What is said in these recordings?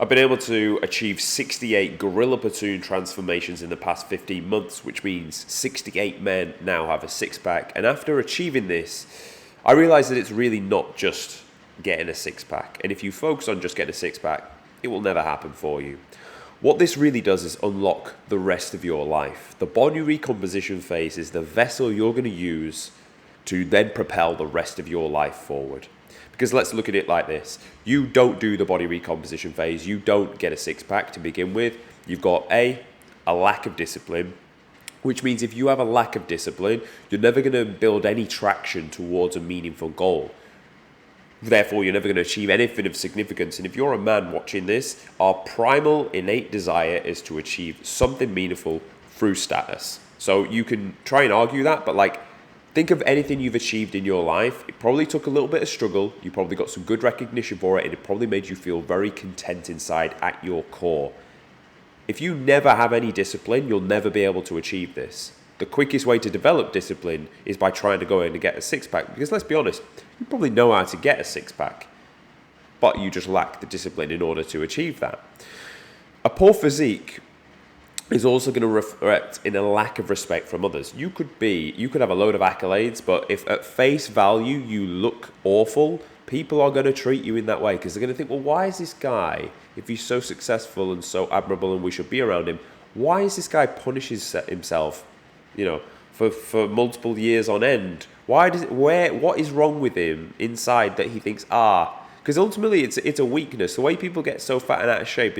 I've been able to achieve 68 gorilla platoon transformations in the past 15 months, which means 68 men now have a six-pack. And after achieving this, I realized that it's really not just getting a six-pack. And if you focus on just getting a six-pack, it will never happen for you. What this really does is unlock the rest of your life. The body recomposition phase is the vessel you're going to use to then propel the rest of your life forward. Because let's look at it like this. You don't do the body recomposition phase. You don't get a six-pack to begin with. You've got a lack of discipline, which means if you have a lack of discipline, you're never going to build any traction towards a meaningful goal. Therefore, you're never going to achieve anything of significance. And if you're a man watching this, our primal innate desire is to achieve something meaningful through status. So you can try and argue that, but think of anything you've achieved in your life. It probably took a little bit of struggle. You probably got some good recognition for it, and it probably made you feel very content inside at your core. If you never have any discipline, you'll never be able to achieve this. The quickest way to develop discipline is by trying to go in and get a six-pack, because let's be honest, you probably know how to get a six-pack, but you just lack the discipline in order to achieve that. A poor physique is also going to reflect in a lack of respect from others. You could have a load of accolades, but if at face value you look awful, people are going to treat you in that way because they're going to think, well, why is this guy, if he's so successful and so admirable and we should be around him, why is this guy punishes himself, for multiple years on end? What is wrong with him inside that he thinks, because ultimately it's a weakness. The way people get so fat and out of shape,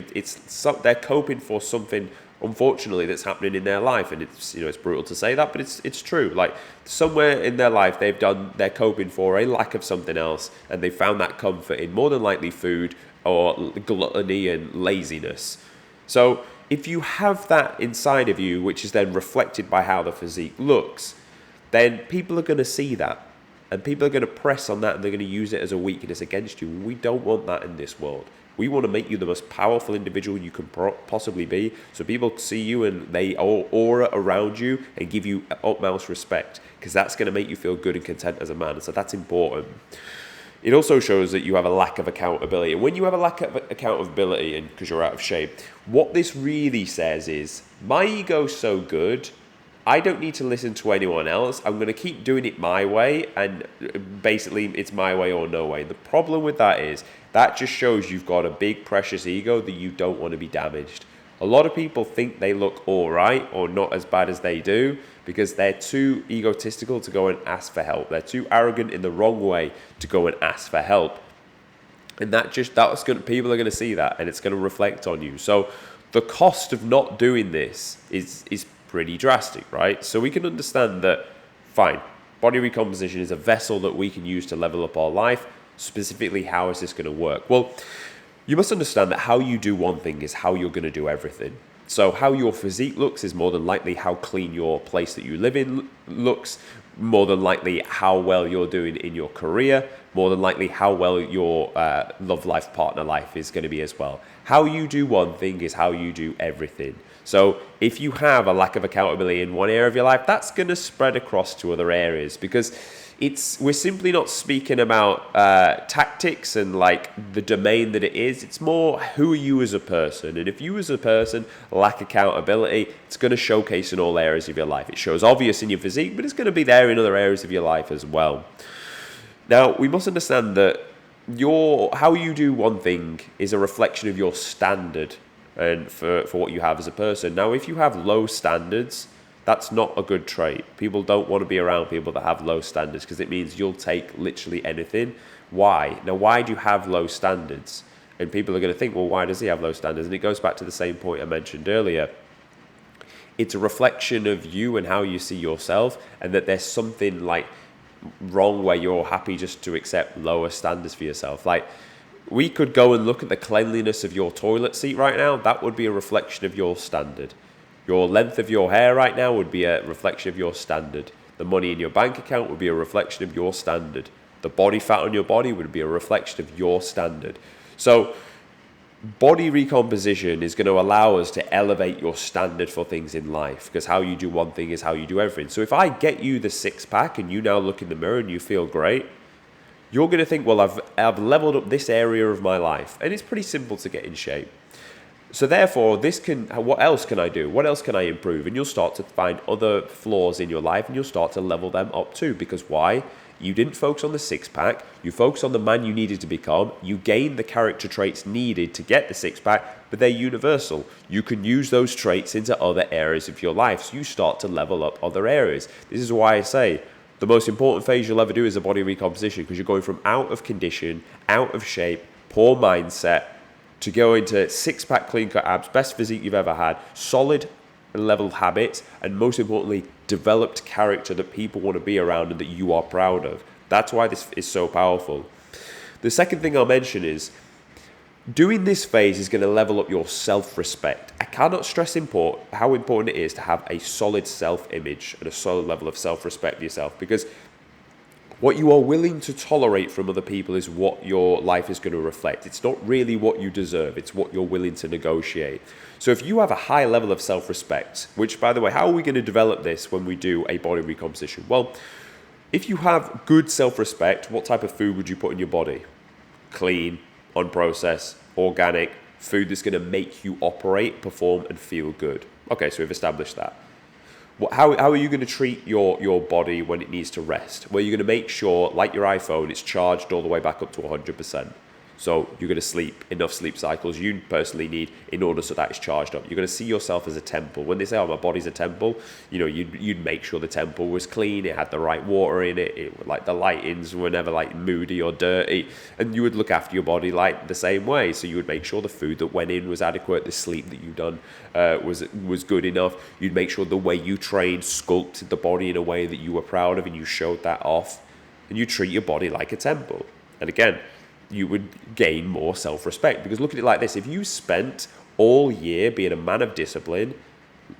they're coping for something, unfortunately, that's happening in their life. And it's brutal to say that, but it's true. Like somewhere in their life, they're coping for a lack of something else, and they found that comfort in more than likely food or gluttony and laziness. So if you have that inside of you, which is then reflected by how the physique looks, then people are going to see that. And people are going to press on that, and they're going to use it as a weakness against you. We don't want that in this world. We want to make you the most powerful individual you can possibly be, so people see you and they aura around you and give you utmost respect, because that's going to make you feel good and content as a man. And so that's important. It also shows that you have a lack of accountability. And when you have a lack of accountability, and because you're out of shape, what this really says is, my ego's so good, I don't need to listen to anyone else. I'm going to keep doing it my way, and basically it's my way or no way. The problem with that is that just shows you've got a big precious ego that you don't want to be damaged. A lot of people think they look all right or not as bad as they do because they're too egotistical to go and ask for help. They're too arrogant in the wrong way to go and ask for help. And people are going to see that, and it's going to reflect on you. So the cost of not doing this is pretty drastic, right? So we can understand that, fine, body recomposition is a vessel that we can use to level up our life. Specifically, how is this going to work? Well, you must understand that how you do one thing is how you're going to do everything. So how your physique looks is more than likely how clean your place that you live in looks, more than likely how well you're doing in your career, more than likely how well your love life, partner life is going to be as well. How you do one thing is how you do everything. So if you have a lack of accountability in one area of your life, that's going to spread across to other areas, because we're simply not speaking about tactics and the domain that it is. It's more, who are you as a person? And if you as a person lack accountability, it's going to showcase in all areas of your life. It shows obvious in your physique, but it's going to be there in other areas of your life as well. Now, we must understand that how you do one thing is a reflection of your standard and for what you have as a person. Now, if you have low standards, that's not a good trait. People don't want to be around people that have low standards, because it means you'll take literally anything. Why? Now, why do you have low standards? And people are going to think, well, why does he have low standards? And it goes back to the same point I mentioned earlier. It's a reflection of you and how you see yourself, and that there's something wrong where you're happy just to accept lower standards for yourself. We could go and look at the cleanliness of your toilet seat right now. That would be a reflection of your standard. Your length of your hair right now would be a reflection of your standard. The money in your bank account would be a reflection of your standard. The body fat on your body would be a reflection of your standard. So body recomposition is going to allow us to elevate your standard for things in life, because how you do one thing is how you do everything. So if I get you the six-pack and you now look in the mirror and you feel great, you're going to think, well, I've leveled up this area of my life, and it's pretty simple to get in shape. So therefore, what else can I do? What else can I improve? And you'll start to find other flaws in your life, and you'll start to level them up too. Because why? You didn't focus on the six-pack. You focused on the man you needed to become. You gained the character traits needed to get the six-pack, but they're universal. You can use those traits into other areas of your life. So you start to level up other areas. This is why I say the most important phase you'll ever do is a body recomposition, because you're going from out of condition, out of shape, poor mindset, to go into six-pack clean-cut abs, best physique you've ever had, solid and level habits, and most importantly, developed character that people want to be around and that you are proud of. That's why this is so powerful. The second thing I'll mention is, doing this phase is going to level up your self-respect. I cannot stress how important it is to have a solid self-image and a solid level of self-respect for yourself, because what you are willing to tolerate from other people is what your life is going to reflect. It's not really what you deserve, it's what you're willing to negotiate. So if you have a high level of self-respect, which, by the way, how are we going to develop this when we do a body recomposition? Well, if you have good self-respect, what type of food would you put in your body? Clean, unprocessed, organic, food that's going to make you operate, perform, and feel good. Okay, so we've established that. How are you going to treat your body when it needs to rest? Well, you're going to make sure, like your iPhone, it's charged all the way back up to 100%. So you're going to sleep enough sleep cycles you personally need in order so that it's charged up. You're going to see yourself as a temple. When they say, oh, my body's a temple, you'd make sure the temple was clean, it had the right water in it, like the lightings were never like moody or dirty, and you would look after your body like the same way. So you would make sure the food that went in was adequate, the sleep that you've done was good enough. You'd make sure the way you trained sculpted the body in a way that you were proud of and you showed that off, and you treat your body like a temple. And again, you would gain more self-respect, because look at it like this: if you spent all year being a man of discipline,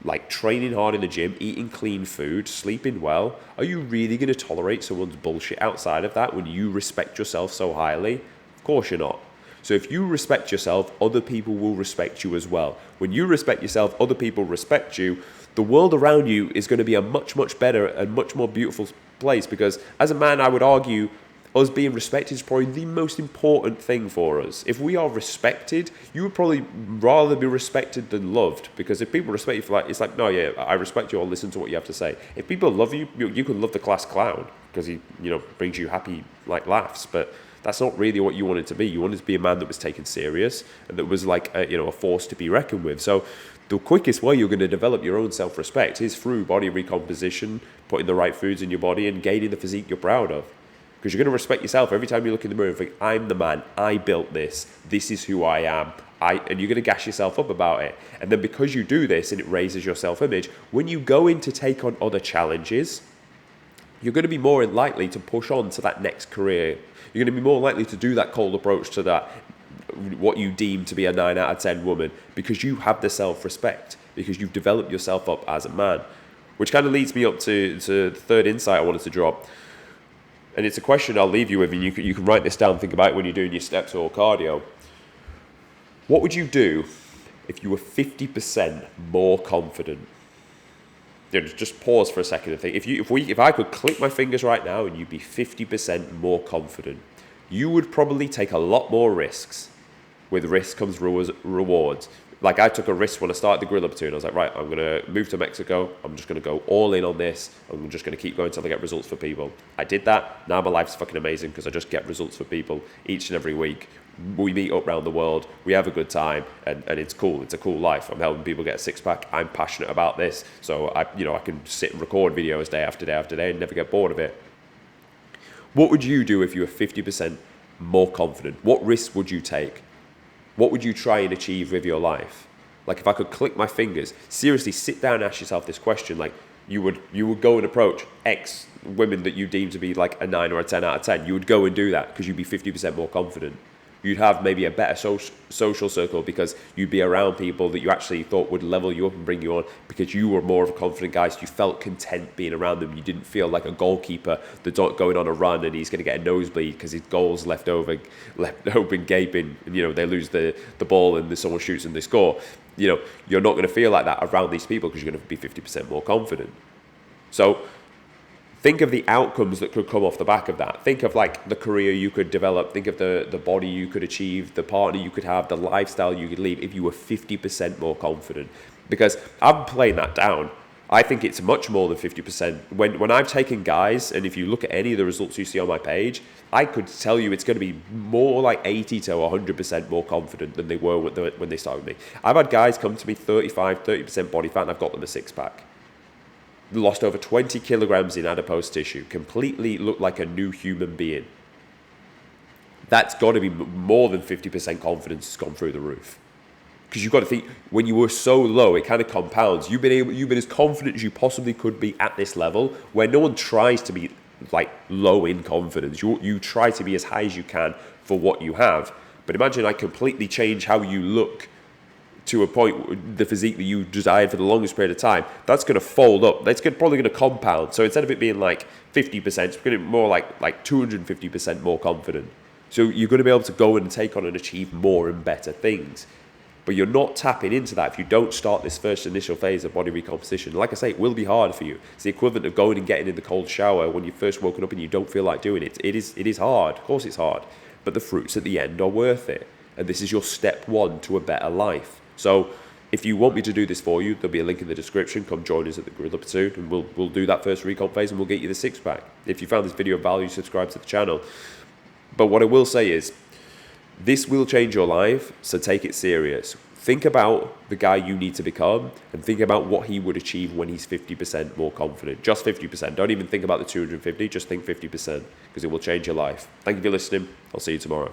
like training hard in the gym, eating clean food, sleeping well, are you really going to tolerate someone's bullshit outside of that when you respect yourself so highly? Of course you're not. So if you respect yourself, other people will respect you as well. When you respect yourself, other people respect you. The world around you is going to be a much, much better and much more beautiful place, because as a man, I would argue us being respected is probably the most important thing for us. If we are respected, you would probably rather be respected than loved, because if people respect you for it's like, no, yeah, I respect you, I'll listen to what you have to say. If people love you, you can love the class clown because he, brings you happy laughs, but that's not really what you wanted to be. You wanted to be a man that was taken serious and that was like a force to be reckoned with. So the quickest way you're going to develop your own self-respect is through body recomposition, putting the right foods in your body and gaining the physique you're proud of. Because you're going to respect yourself every time you look in the mirror and think, I'm the man, I built this is who I am. And you're going to gas yourself up about it. And then because you do this and it raises your self-image, when you go in to take on other challenges, you're going to be more likely to push on to that next career. You're going to be more likely to do that cold approach to that, what you deem to be a 9 out of 10 woman, because you have the self-respect, because you've developed yourself up as a man. Which kind of leads me up to the third insight I wanted to drop. And it's a question I'll leave you with, and you can write this down, think about it when you're doing your steps or cardio. What would you do if you were 50% more confident? Just pause for a second and think. If I could click my fingers right now and you'd be 50% more confident, you would probably take a lot more risks. With risk comes rewards. Like I took a risk when I started the Gorilla Platoon. I was like, right, I'm going to move to Mexico. I'm just going to go all in on this. I'm just going to keep going until I get results for people. I did that. Now my life's fucking amazing because I just get results for people each and every week. We meet up around the world. We have a good time, and it's cool. It's a cool life. I'm helping people get a six-pack. I'm passionate about this. So I can sit and record videos day after day after day and never get bored of it. What would you do if you were 50% more confident? What risks would you take? What would you try and achieve with your life? Like if I could click my fingers, seriously sit down and ask yourself this question. Like you would go and approach X women that you deem to be like a 9 or a 10 out of 10. You would go and do that because you'd be 50% more confident. You'd have maybe a better social circle because you'd be around people that you actually thought would level you up and bring you on because you were more of a confident guy, so you felt content being around them. You didn't feel like a goalkeeper that's going on a run and he's going to get a nosebleed because his goal's left open gaping, and they lose the ball and someone shoots and they score. You're not going to feel like that around these people because you're going to be 50% more confident. So think of the outcomes that could come off the back of that. Think of like the career you could develop. Think of the body you could achieve, the partner you could have, the lifestyle you could lead if you were 50% more confident. Because I'm playing that down. I think it's much more than 50%. When I've taken guys, and if you look at any of the results you see on my page, I could tell you it's going to be more like 80 to 100% more confident than they were when they started with me. I've had guys come to me 35, 30% body fat, and I've got them a six-pack. Lost over 20 kilograms in adipose tissue, completely looked like a new human being. That's got to be more than 50% confidence has gone through the roof. Because you've got to think, when you were so low, it kind of compounds. You've been as confident as you possibly could be at this level, where no one tries to be like low in confidence. You try to be as high as you can for what you have. But imagine I completely change how you look to a point, the physique that you desired for the longest period of time. That's going to fold up. That's probably going to compound. So instead of it being like 50%, it's going to be more like 250% more confident. So you're going to be able to go and take on and achieve more and better things. But you're not tapping into that if you don't start this first initial phase of body recomposition. Like I say, it will be hard for you. It's the equivalent of going and getting in the cold shower when you first woken up and you don't feel like doing it. It is hard. Of course it's hard. But the fruits at the end are worth it. And this is your step one to a better life. So if you want me to do this for you, there'll be a link in the description. Come join us at the Gorilla Platoon and we'll do that first recomp phase and we'll get you the six-pack. If you found this video of value, subscribe to the channel. But what I will say is, this will change your life, so take it serious. Think about the guy you need to become and think about what he would achieve when he's 50% more confident. Just 50%. Don't even think about the 250, just think 50% because it will change your life. Thank you for listening. I'll see you tomorrow.